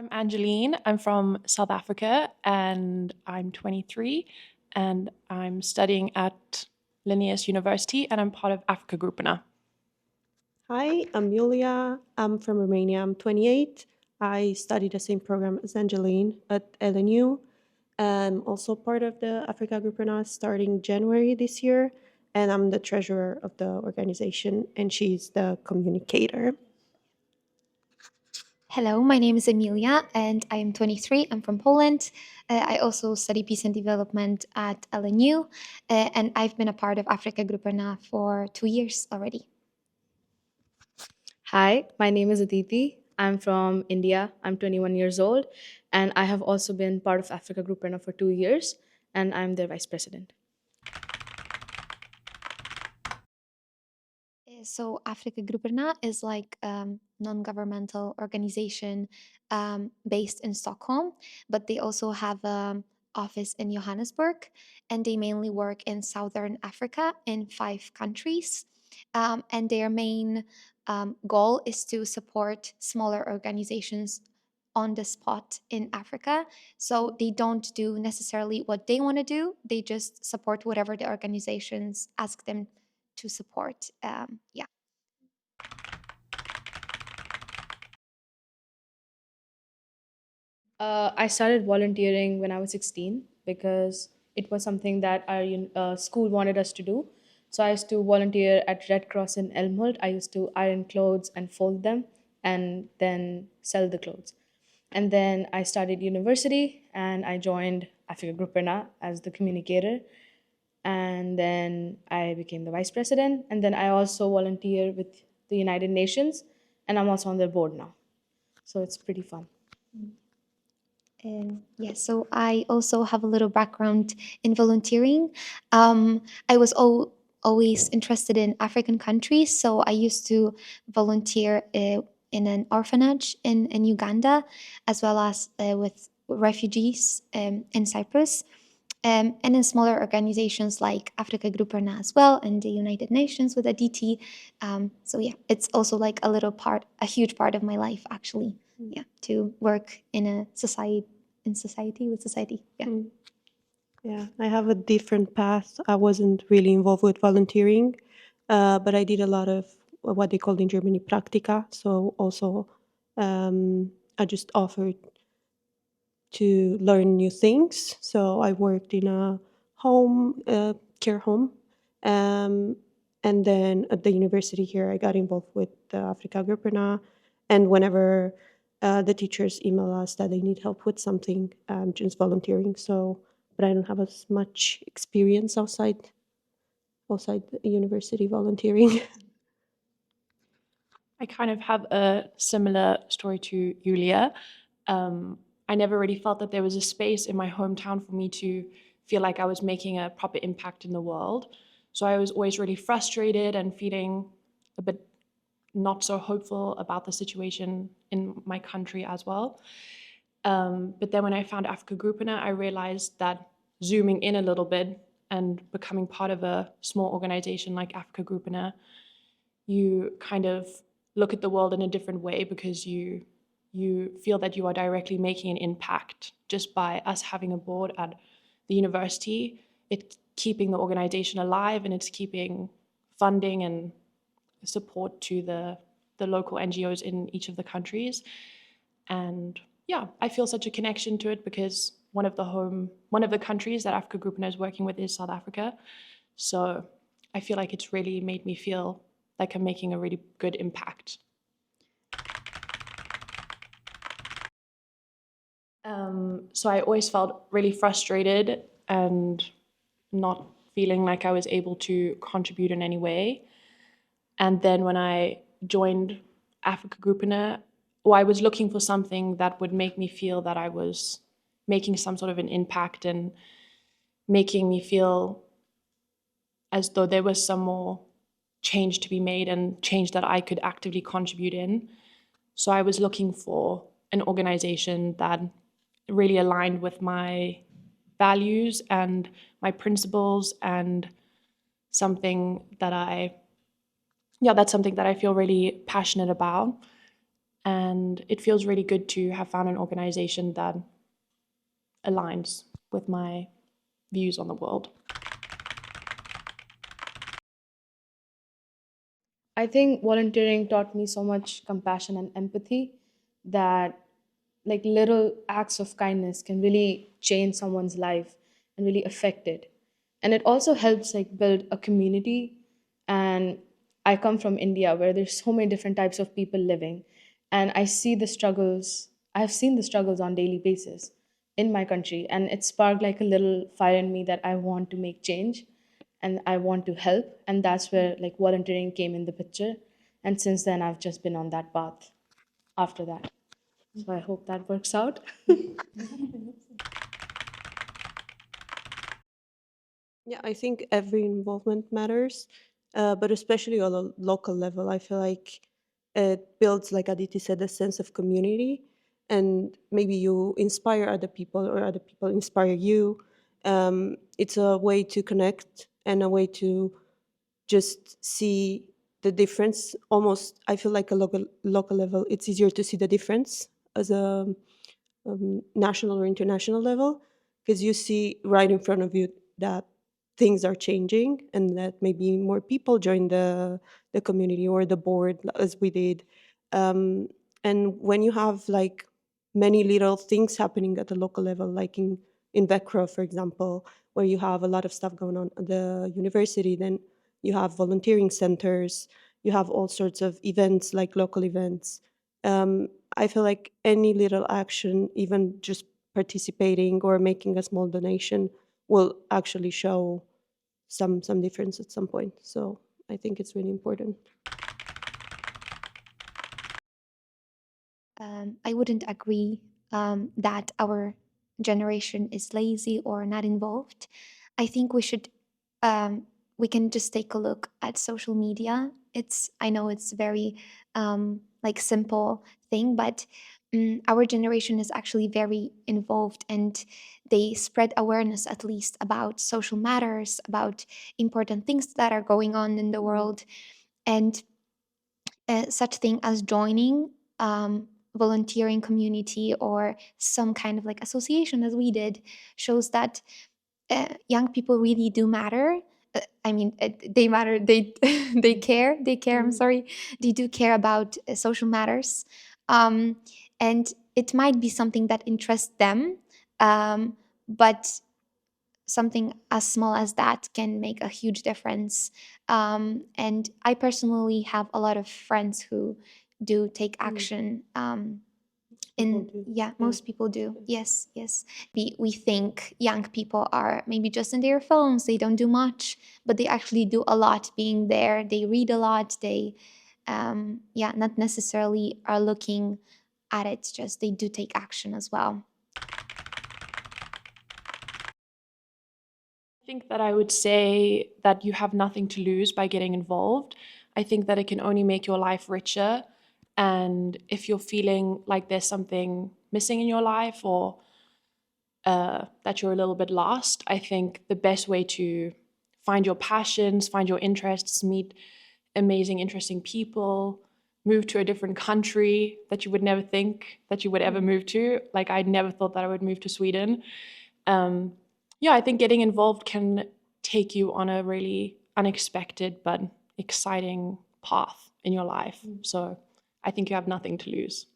I'm Angeline. I'm from South Africa and I'm 23 and I'm studying at Linnaeus University and I'm part of Afrikagrupperna. Hi, I'm Iulia. I'm from Romania. I'm 28. I study the same program as Angeline at LNU. I'm also part of the Afrikagrupperna starting January this year, and I'm the treasurer of the organization, and she's the communicator. Hello, my name is Emilia and I am 23. I'm from Poland. I also study peace and development at LNU, and I've been a part of Afrikagrupperna for 2 years already. Hi, my name is Aditi. I'm from India. I'm 21 years old, and I have also been part of Africa Group for 2 years, and I'm their vice president. So Afrikagrupperna is like a non-governmental organization based in Stockholm, but they also have an office in Johannesburg, and they mainly work in Southern Africa in 5 countries. And their main goal is to support smaller organizations on the spot in Africa. So they don't do necessarily what they want to do, they just support whatever the organizations ask them to support. Yeah. I started volunteering when I was 16 because it was something that our school wanted us to do. So I used to volunteer at Red Cross in Elmhult. I used to iron clothes and fold them and then sell the clothes. And then I started university and I joined Africa Grupperna as the communicator. And then I became the vice president. And then I also volunteer with the United Nations and I'm also on their board now. So it's pretty fun. Yeah, so I also have a little background in volunteering. I was always interested in African countries, so I used to volunteer in an orphanage in Uganda, as well as with refugees in Cyprus, and in smaller organizations like Afrikagrupperna as well, and the United Nations with Aditi. So yeah, it's also like a huge part of my life actually. Yeah, to work in a society with society. Yeah. Yeah, I have a different path. I wasn't really involved with volunteering, but I did a lot of what they called in Germany Praktika. So also, I just offered to learn new things. So I worked in a home, care home. Um, and then at the university here, I got involved with the Afrika Grupperna. And whenever the teachers email us that they need help with something, I'm just volunteering. So, but I don't have as much experience outside the university volunteering. I kind of have a similar story to Iulia. I never really felt that there was a space in my hometown for me to feel like I was making a proper impact in the world. So I was always really frustrated and feeling a bit not so hopeful about the situation in my country as well. But then when I found Afrikagrupperna, I realized that zooming in a little bit and becoming part of a small organization like Afrikagrupperna, you kind of look at the world in a different way because you feel that you are directly making an impact just by us having a board at the university. It's keeping the organization alive and it's keeping funding and support to the local NGOs in each of the countries. And yeah, I feel such a connection to it because one of the countries that Afrikagrupperna is working with is South Africa. So I feel like it's really made me feel like I'm making a really good impact. So I always felt really frustrated and not feeling like I was able to contribute in any way. And then when I joined Afrikagrupperna, I was looking for something that would make me feel that I was making some sort of an impact and making me feel as though there was some more change to be made and change that I could actively contribute in. So I was looking for an organization that really aligned with my values and my principles and something that that's something that I feel really passionate about. And it feels really good to have found an organization that aligns with my views on the world. I think volunteering taught me so much compassion and empathy that like little acts of kindness can really change someone's life and really affect it. And it also helps like build a community. And I come from India where there's so many different types of people living, and I have seen the struggles on daily basis in my country, and it sparked like a little fire in me that I want to make change and I want to help. And that's where like volunteering came in the picture. And since then, I've just been on that path after that. So I hope that works out. Yeah, I think every involvement matters, but especially on a local level, I feel like it builds, like Aditi said, a sense of community, and maybe you inspire other people or other people inspire you. It's a way to connect and a way to just see the difference. Almost, I feel like a local level, it's easier to see the difference as a national or international level, because you see right in front of you that things are changing and that maybe more people join the community or the board as we did. um, and when you have like many little things happening at the local level, like in Växjö, for example, where you have a lot of stuff going on at the university, then you have volunteering centers, you have all sorts of events like local events. um, I feel like any little action, even just participating or making a small donation, will actually show some difference at some point. So I think it's really important. I wouldn't agree that our generation is lazy or not involved. I think um, we can just take a look at social media. I know it's very like simple thing, but our generation is actually very involved, and they spread awareness at least about social matters, about important things that are going on in the world, and such thing as joining volunteering community or some kind of like association as we did shows that young people really do matter. I mean, they matter. They they care. They care. I'm sorry. They do care about social matters, um, and it might be something that interests them, but something as small as that can make a huge difference. And I personally have a lot of friends who do take action. People In do. yeah, most people do. Yes, yes. We think young people are maybe just in their phones. They don't do much, but they actually do a lot. Being there, they read a lot. They, yeah, not necessarily are looking at it. Just they do take action as well. I think that I would say that you have nothing to lose by getting involved. I think that it can only make your life richer. And if you're feeling like there's something missing in your life or that you're a little bit lost, I think the best way to find your passions, find your interests, meet amazing, interesting people, move to a different country that you would never think that you would ever move to. Like I never thought that I would move to Sweden. Yeah, I think getting involved can take you on a really unexpected but exciting path in your life. So I think you have nothing to lose.